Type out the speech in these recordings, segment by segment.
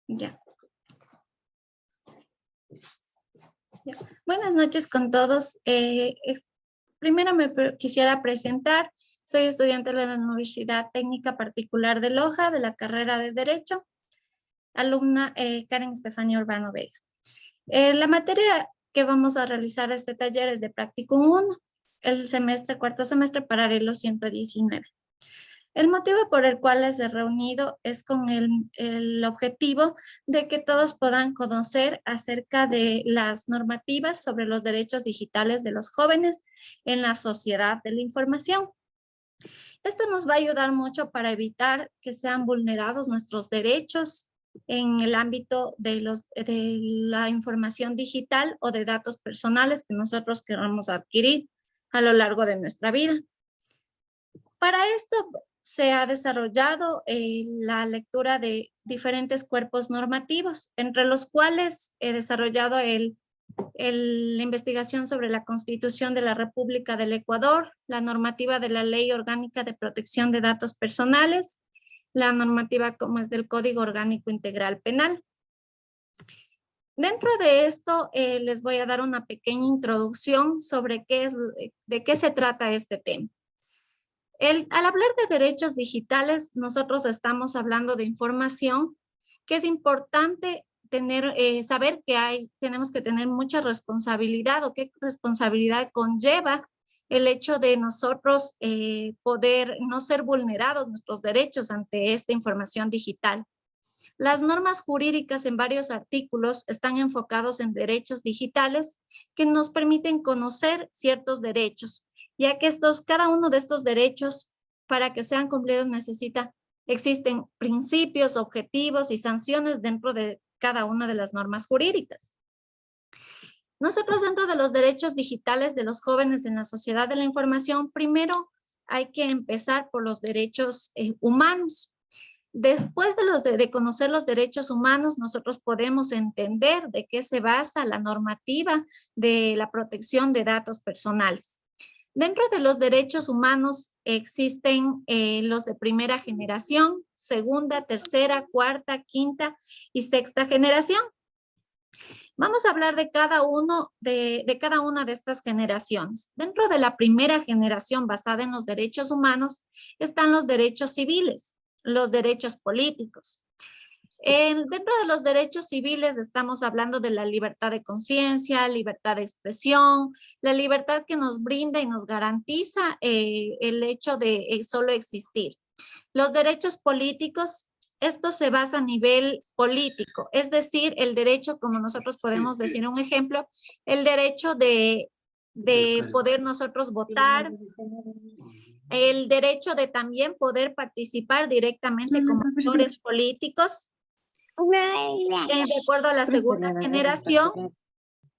Ya. Ya. Buenas noches con todos. Primero quisiera presentar. Soy estudiante de la Universidad Técnica Particular de Loja, de la carrera de Derecho, alumna Karen Estefanía Urbano Vega. La materia que vamos a realizar este taller es de Practicum 1, el cuarto semestre paralelo 119. El motivo por el cual les he reunido es con el objetivo de que todos puedan conocer acerca de las normativas sobre los derechos digitales de los jóvenes en la sociedad de la información. Esto nos va a ayudar mucho para evitar que sean vulnerados nuestros derechos en el ámbito de la información digital o de datos personales que nosotros queramos adquirir a lo largo de nuestra vida. Para esto se ha desarrollado la lectura de diferentes cuerpos normativos, entre los cuales he desarrollado la investigación sobre la Constitución de la República del Ecuador, la normativa de la Ley Orgánica de Protección de Datos Personales, la normativa como es del Código Orgánico Integral Penal. Dentro de esto les voy a dar una pequeña introducción sobre de qué se trata este tema. Al hablar de derechos digitales, nosotros estamos hablando de información que es importante saber que tenemos que tener mucha responsabilidad o qué responsabilidad conlleva el hecho de nosotros poder no ser vulnerados nuestros derechos ante esta información digital. Las normas jurídicas en varios artículos están enfocados en derechos digitales que nos permiten conocer ciertos derechos, ya que cada uno de estos derechos, para que sean cumplidos, existen principios, objetivos y sanciones dentro de cada una de las normas jurídicas. Nosotros, dentro de los derechos digitales de los jóvenes en la sociedad de la información, primero hay que empezar por los derechos humanos. Después de conocer los derechos humanos, nosotros podemos entender de qué se basa la normativa de la protección de datos personales. Dentro de los derechos humanos existen los de primera generación, segunda, tercera, cuarta, quinta y sexta generación. Vamos a hablar de cada una de estas generaciones. Dentro de la primera generación basada en los derechos humanos están los derechos civiles, los derechos políticos. Dentro de los derechos civiles estamos hablando de la libertad de conciencia, libertad de expresión, la libertad que nos brinda y nos garantiza el hecho de solo existir. Los derechos políticos, esto se basa a nivel político, es decir, el derecho, como nosotros podemos decir un ejemplo, el derecho de poder nosotros votar, el derecho de también poder participar directamente como actores políticos. De acuerdo a la segunda generación,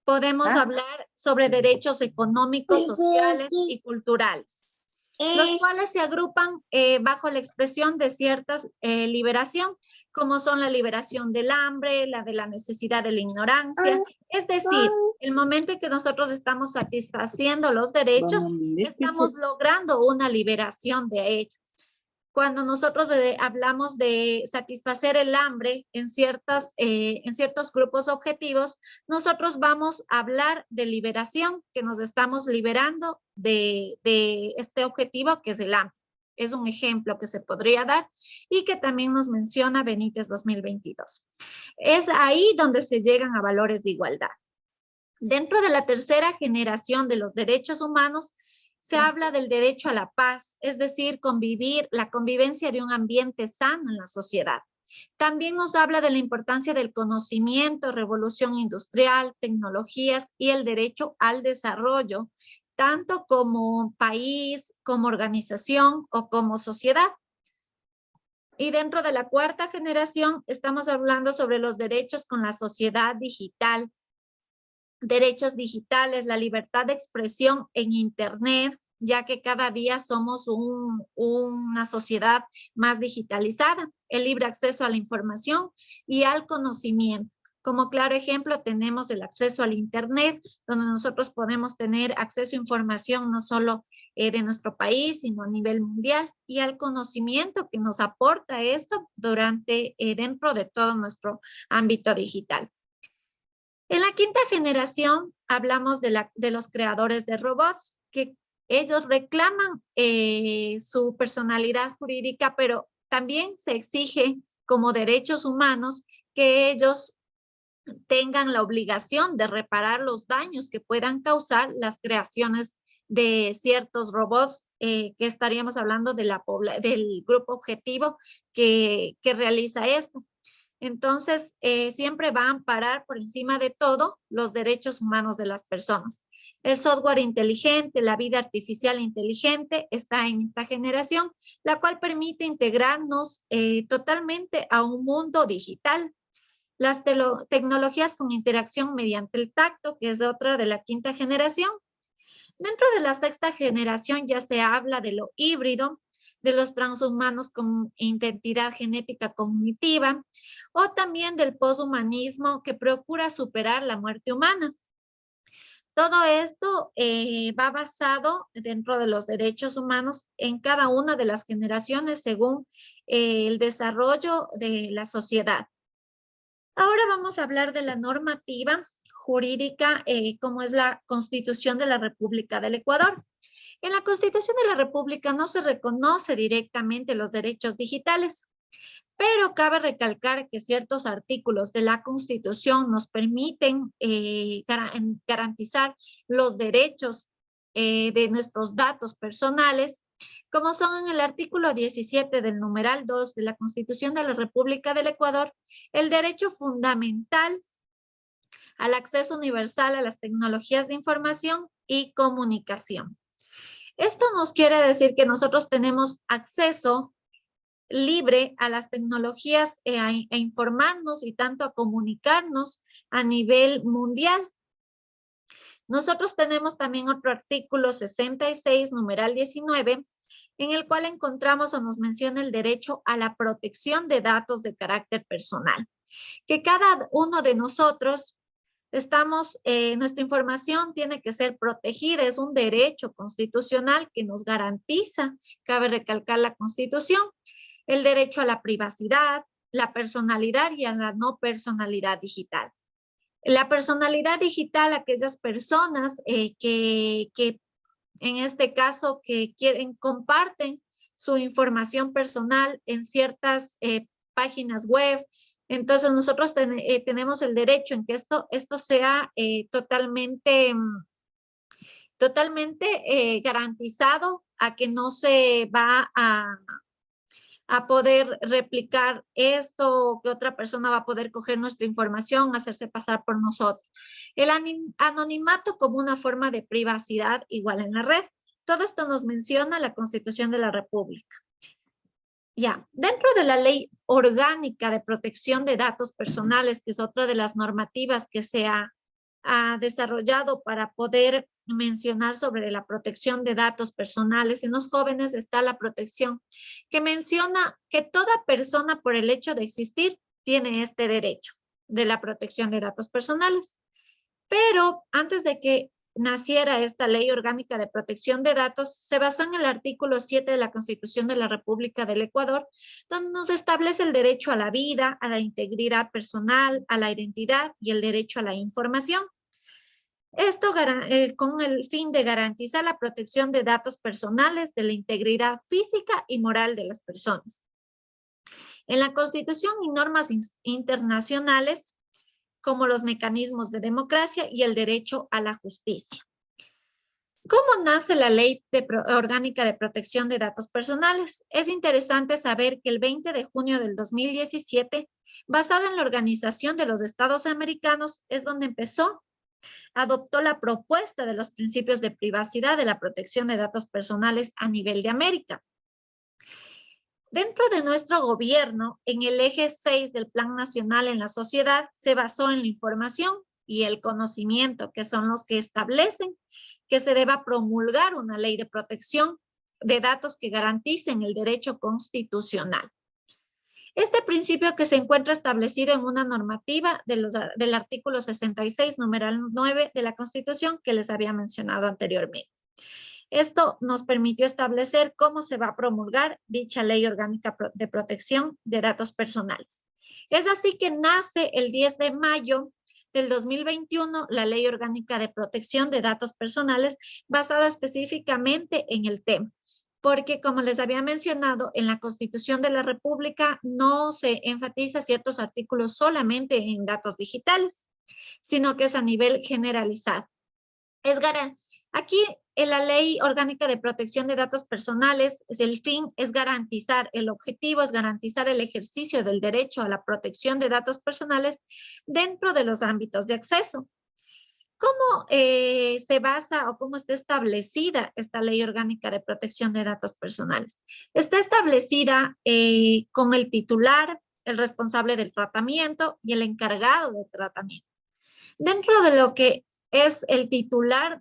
podemos hablar sobre derechos económicos, sociales y culturales, los cuales se agrupan bajo la expresión de ciertas liberación, como son la liberación del hambre, la de la necesidad de la ignorancia. Es decir, el momento en que nosotros estamos satisfaciendo los derechos, estamos logrando una liberación de ellos. Cuando nosotros hablamos de satisfacer el hambre en ciertos grupos objetivos, nosotros vamos a hablar de liberación, que nos estamos liberando de este objetivo que es el hambre. Es un ejemplo que se podría dar y que también nos menciona Benítez 2022. Es ahí donde se llegan a valores de igualdad. Dentro de la tercera generación de los derechos humanos, se habla del derecho a la paz, es decir, la convivencia de un ambiente sano en la sociedad. También nos habla de la importancia del conocimiento, revolución industrial, tecnologías y el derecho al desarrollo, tanto como país, como organización o como sociedad. Y dentro de la cuarta generación estamos hablando sobre los derechos con la sociedad digital, derechos digitales, la libertad de expresión en Internet, ya que cada día somos una sociedad más digitalizada, el libre acceso a la información y al conocimiento, Como claro ejemplo, tenemos el acceso al Internet, donde nosotros podemos tener acceso a información no solo de nuestro país, sino a nivel mundial, y al conocimiento que nos aporta esto dentro de todo nuestro ámbito digital. En la quinta generación hablamos de los creadores de robots, que ellos reclaman su personalidad jurídica, pero también se exige como derechos humanos que ellos tengan la obligación de reparar los daños que puedan causar las creaciones de ciertos robots, que estaríamos hablando de del grupo objetivo que realiza esto. Entonces, siempre va a amparar por encima de todo los derechos humanos de las personas. El software inteligente, la vida artificial inteligente está en esta generación, la cual permite integrarnos totalmente a un mundo digital. Las tecnologías con interacción mediante el tacto, que es otra de la quinta generación. Dentro de la sexta generación ya se habla de lo híbrido, de los transhumanos con identidad genética cognitiva, o también del poshumanismo que procura superar la muerte humana. Todo esto va basado dentro de los derechos humanos en cada una de las generaciones según el desarrollo de la sociedad. Ahora vamos a hablar de la normativa jurídica, como es la Constitución de la República del Ecuador. En la Constitución de la República no se reconoce directamente los derechos digitales, pero cabe recalcar que ciertos artículos de la Constitución nos permiten garantizar los derechos de nuestros datos personales, como son en el artículo 17 del numeral 2 de la Constitución de la República del Ecuador, el derecho fundamental al acceso universal a las tecnologías de información y comunicación. Esto nos quiere decir que nosotros tenemos acceso libre a las tecnologías a informarnos y tanto a comunicarnos a nivel mundial. Nosotros tenemos también otro artículo 66, numeral 19, en el cual encontramos o nos menciona el derecho a la protección de datos de carácter personal, que cada uno de nosotros nuestra información tiene que ser protegida, es un derecho constitucional que nos garantiza, cabe recalcar la Constitución, el derecho a la privacidad, la personalidad y a la no personalidad digital. La personalidad digital, aquellas personas que en este caso que comparten su información personal en ciertas páginas web. Entonces nosotros tenemos el derecho en que esto sea totalmente garantizado, a que no se va a poder replicar esto, que otra persona va a poder coger nuestra información, hacerse pasar por nosotros. El anonimato como una forma de privacidad igual en la red. Todo esto nos menciona la Constitución de la República. Ya, dentro de la Ley Orgánica de Protección de Datos Personales, que es otra de las normativas que se ha desarrollado para poder mencionar sobre la protección de datos personales, en los jóvenes está la protección, que menciona que toda persona por el hecho de existir tiene este derecho de la protección de datos personales. Pero antes de que naciera esta Ley Orgánica de Protección de Datos, se basó en el artículo 7 de la Constitución de la República del Ecuador, donde nos establece el derecho a la vida, a la integridad personal, a la identidad y el derecho a la información. Esto con el fin de garantizar la protección de datos personales, de la integridad física y moral de las personas. En la Constitución y normas internacionales, como los mecanismos de democracia y el derecho a la justicia. ¿Cómo nace la Ley Orgánica de Protección de Datos Personales? Es interesante saber que el 20 de junio del 2017, basado en la Organización de los Estados Americanos, es donde adoptó la propuesta de los principios de privacidad de la protección de datos personales a nivel de América. Dentro de nuestro gobierno, en el eje 6 del Plan Nacional en la Sociedad, se basó en la información y el conocimiento, que son los que establecen que se deba promulgar una ley de protección de datos que garanticen el derecho constitucional. Este principio que se encuentra establecido en una normativa del artículo 66, numeral 9 de la Constitución que les había mencionado anteriormente. Esto nos permitió establecer cómo se va a promulgar dicha Ley Orgánica de Protección de Datos Personales. Es así que nace el 10 de mayo del 2021 la Ley Orgánica de Protección de Datos Personales basada específicamente en el tema. Porque, como les había mencionado, en la Constitución de la República no se enfatiza ciertos artículos solamente en datos digitales, sino que es a nivel generalizado. Aquí en la Ley Orgánica de Protección de Datos Personales, el fin es garantizar, el objetivo es garantizar el ejercicio del derecho a la protección de datos personales dentro de los ámbitos de acceso. ¿Cómo se basa o cómo está establecida esta Ley Orgánica de Protección de Datos Personales? Está establecida con el titular, el responsable del tratamiento y el encargado del tratamiento. Dentro de lo que es el titular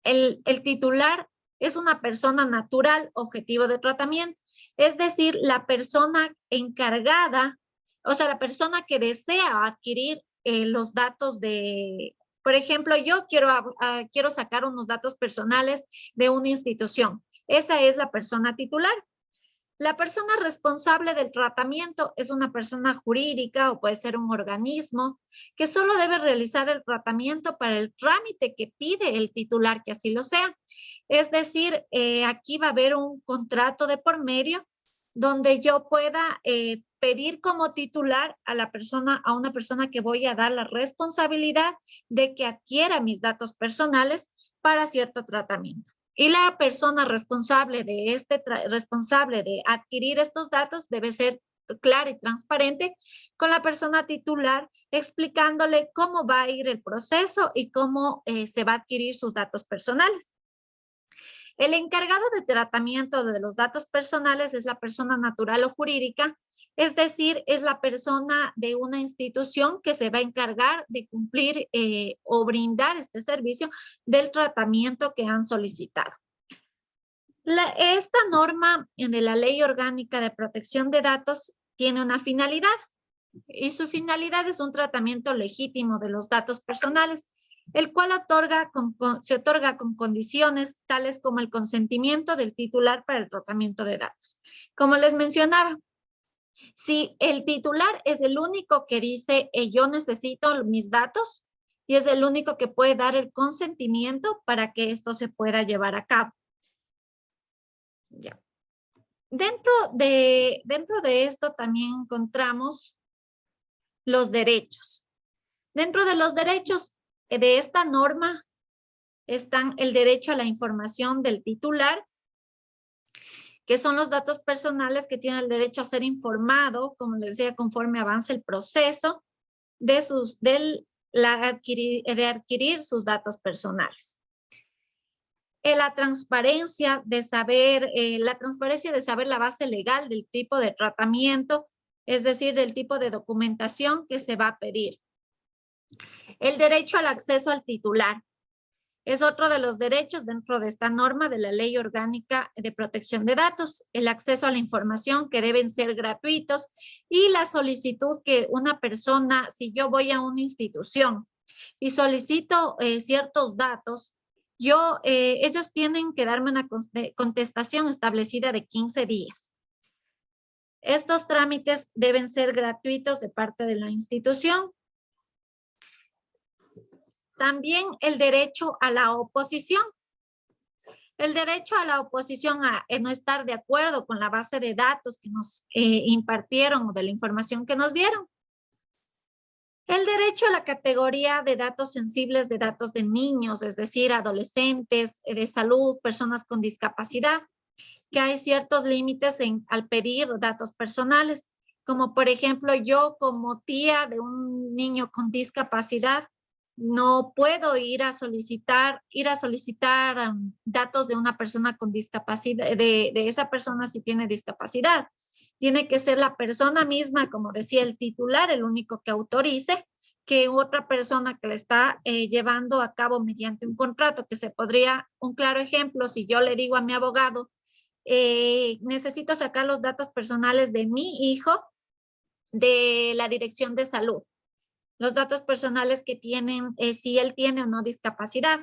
el titular es una persona natural objetivo de tratamiento, es decir, la persona encargada, o sea, la persona que desea adquirir los datos de, por ejemplo, yo quiero sacar unos datos personales de una institución. Esa es la persona titular. La persona responsable del tratamiento es una persona jurídica o puede ser un organismo que solo debe realizar el tratamiento para el trámite que pide el titular, que así lo sea. Es decir, aquí va a haber un contrato de por medio donde yo pueda pedir como titular a una persona que voy a dar la responsabilidad de que adquiera mis datos personales para cierto tratamiento. Y la persona responsable de adquirir estos datos debe ser clara y transparente con la persona titular, explicándole cómo va a ir el proceso y cómo se va a adquirir sus datos personales. El encargado de tratamiento de los datos personales es la persona natural o jurídica, es decir, es la persona de una institución que se va a encargar de cumplir o brindar este servicio del tratamiento que han solicitado. Esta norma de la Ley Orgánica de Protección de Datos tiene una finalidad y su finalidad es un tratamiento legítimo de los datos personales, el cual se otorga con condiciones tales como el consentimiento del titular para el tratamiento de datos. Como les mencionaba, si el titular es el único que dice yo necesito mis datos y es el único que puede dar el consentimiento para que esto se pueda llevar a cabo. Ya. Dentro de esto también encontramos los derechos. Dentro de los derechos de esta norma están el derecho a la información del titular, que son los datos personales que tiene el derecho a ser informado, como les decía, conforme avance el proceso de adquirir sus datos personales. La transparencia de saber la base legal del tipo de tratamiento, es decir, del tipo de documentación que se va a pedir. El derecho al acceso al titular es otro de los derechos dentro de esta norma de la Ley Orgánica de Protección de Datos, el acceso a la información que deben ser gratuitos y la solicitud que una persona, si yo voy a una institución y solicito ciertos datos, ellos tienen que darme una contestación establecida de 15 días. Estos trámites deben ser gratuitos de parte de la institución. También el derecho a la oposición. El derecho a la oposición a no estar de acuerdo con la base de datos que nos impartieron o de la información que nos dieron. El derecho a la categoría de datos sensibles de datos de niños, es decir, adolescentes, de salud, personas con discapacidad, que hay ciertos límites al pedir datos personales, como por ejemplo yo como tía de un niño con discapacidad, no puedo ir a solicitar datos de una persona con discapacidad, de esa persona si tiene discapacidad. Tiene que ser la persona misma, como decía el titular, el único que autorice que otra persona que le está llevando a cabo mediante un contrato, que se podría, un claro ejemplo, si yo le digo a mi abogado, necesito sacar los datos personales de mi hijo de la dirección de salud. Los datos personales que tienen, si él tiene o no discapacidad.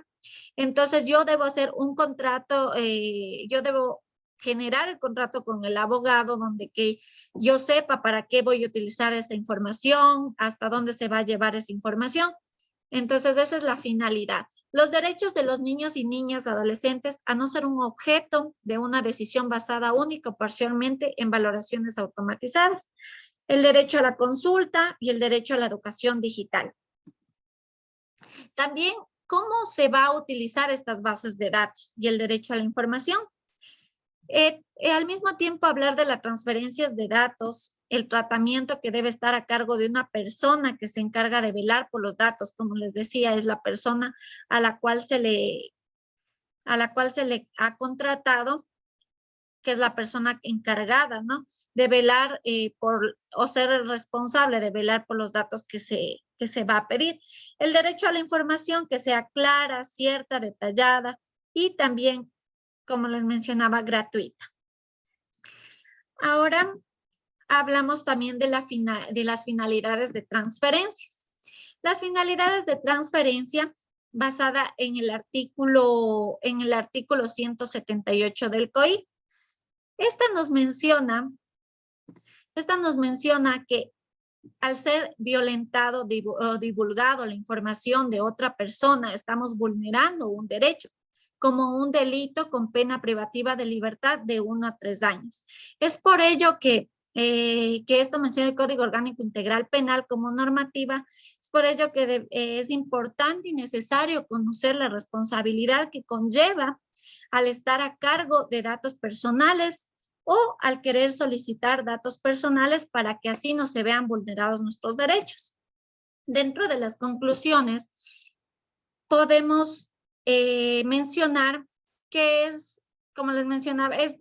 Entonces yo debo hacer un contrato, yo debo generar el contrato con el abogado donde que yo sepa para qué voy a utilizar esa información, hasta dónde se va a llevar esa información. Entonces esa es la finalidad. Los derechos de los niños y niñas adolescentes a no ser un objeto de una decisión basada única o parcialmente en valoraciones automatizadas. El derecho a la consulta y el derecho a la educación digital. También, ¿cómo se va a utilizar estas bases de datos y el derecho a la información? Al mismo tiempo, hablar de las transferencias de datos, el tratamiento que debe estar a cargo de una persona que se encarga de velar por los datos, como les decía, es la persona a la cual se le ha contratado, que es la persona encargada, ¿no? De velar o ser el responsable de velar por los datos que se va a pedir. El derecho a la información que sea clara, cierta, detallada y también, como les mencionaba, gratuita. Ahora hablamos también de las finalidades de transferencias. Las finalidades de transferencia basada en el artículo 178 del COI. Esta nos menciona que al ser violentado o divulgado la información de otra persona, estamos vulnerando un derecho, como un delito con pena privativa de libertad de 1 a 3 años. Es por ello que esto menciona el Código Orgánico Integral Penal como normativa, es por ello que es importante y necesario conocer la responsabilidad que conlleva al estar a cargo de datos personales o al querer solicitar datos personales para que así no se vean vulnerados nuestros derechos. Dentro de las conclusiones, podemos mencionar que es, como les mencionaba, es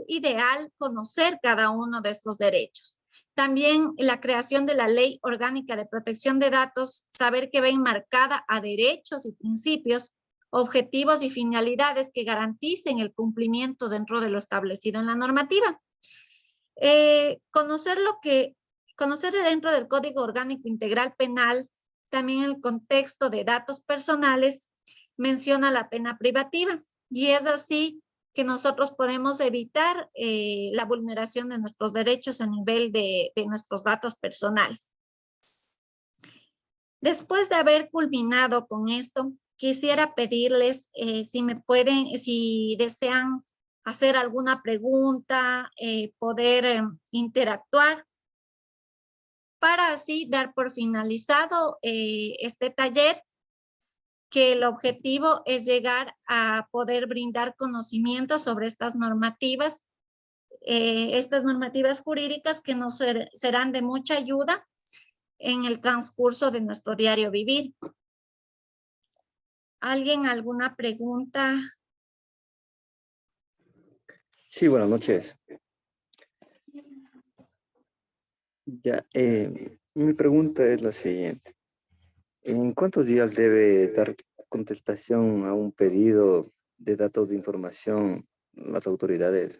ideal conocer cada uno de estos derechos. También la creación de la Ley Orgánica de Protección de Datos, saber que va enmarcada a derechos y principios, objetivos y finalidades que garanticen el cumplimiento dentro de lo establecido en la normativa. Conocer dentro del Código Orgánico Integral Penal, también el contexto de datos personales, menciona la pena privativa y es así que nosotros podemos evitar la vulneración de nuestros derechos a nivel de nuestros datos personales. Después de haber culminado con esto, quisiera pedirles si desean hacer alguna pregunta, poder interactuar, para así dar por finalizado este taller, que el objetivo es llegar a poder brindar conocimiento sobre estas normativas jurídicas que nos serán de mucha ayuda en el transcurso de nuestro diario vivir. ¿Alguien alguna pregunta? Sí, buenas noches. Ya, mi pregunta es la siguiente. ¿En cuántos días debe dar contestación a un pedido de datos de información las autoridades?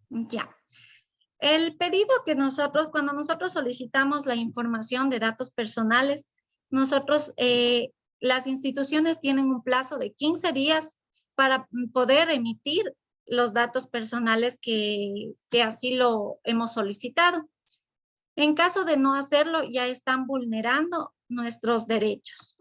Ya. El pedido que cuando nosotros solicitamos la información de datos personales, las instituciones tienen un plazo de 15 días para poder emitir los datos personales que así lo hemos solicitado. En caso de no hacerlo, ya están vulnerando nuestros derechos.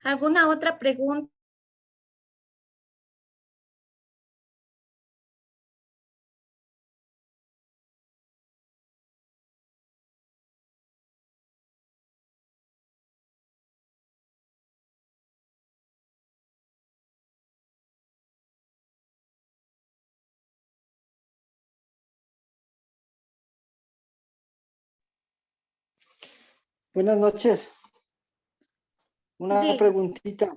¿Alguna otra pregunta? Buenas noches. Una Sí. preguntita.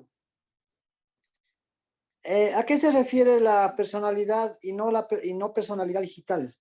¿A qué se refiere la personalidad y no personalidad digital?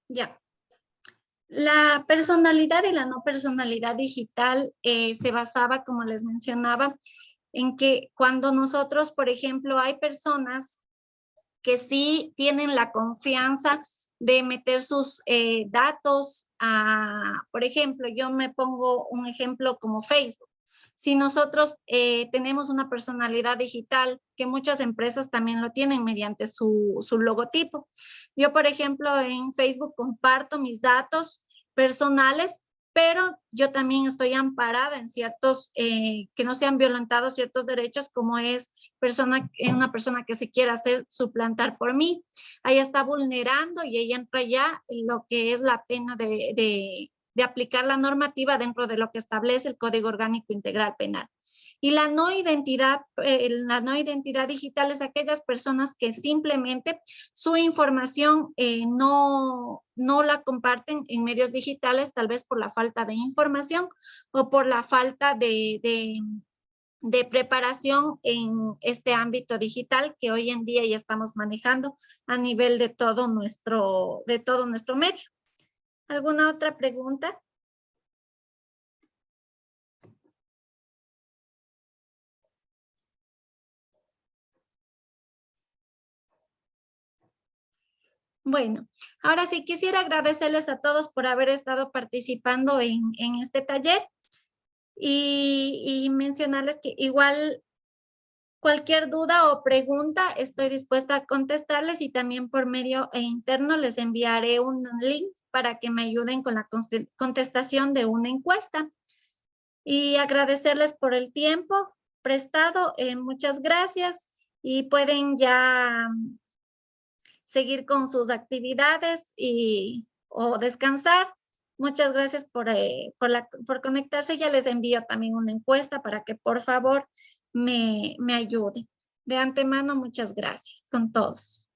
Ya. La personalidad y la no personalidad digital se basaba, como les mencionaba, en que cuando nosotros, por ejemplo, hay personas que sí tienen la confianza de meter sus datos por ejemplo, yo me pongo un ejemplo como Facebook. Si nosotros tenemos una personalidad digital, que muchas empresas también lo tienen mediante su logotipo. Yo, por ejemplo, en Facebook comparto mis datos personales, pero yo también estoy amparada en ciertos, que no se han violentado ciertos derechos, como es una persona que se quiera hacer suplantar por mí. Ahí está vulnerando y ella entra ya en lo que es la pena de aplicar la normativa dentro de lo que establece el Código Orgánico Integral Penal. Y la no identidad digital es aquellas personas que simplemente su información no la comparten en medios digitales, tal vez por la falta de información o por la falta de preparación en este ámbito digital que hoy en día ya estamos manejando a nivel de todo nuestro medio. ¿Alguna otra pregunta? Bueno, ahora sí quisiera agradecerles a todos por haber estado participando en este taller y mencionarles que igual cualquier duda o pregunta estoy dispuesta a contestarles y también por medio interno les enviaré un link para que me ayuden con la contestación de una encuesta. Y agradecerles por el tiempo prestado. Muchas gracias y pueden ya seguir con sus actividades o descansar. Muchas gracias por conectarse. Ya les envío también una encuesta para que por favor me ayuden. De antemano, muchas gracias con todos.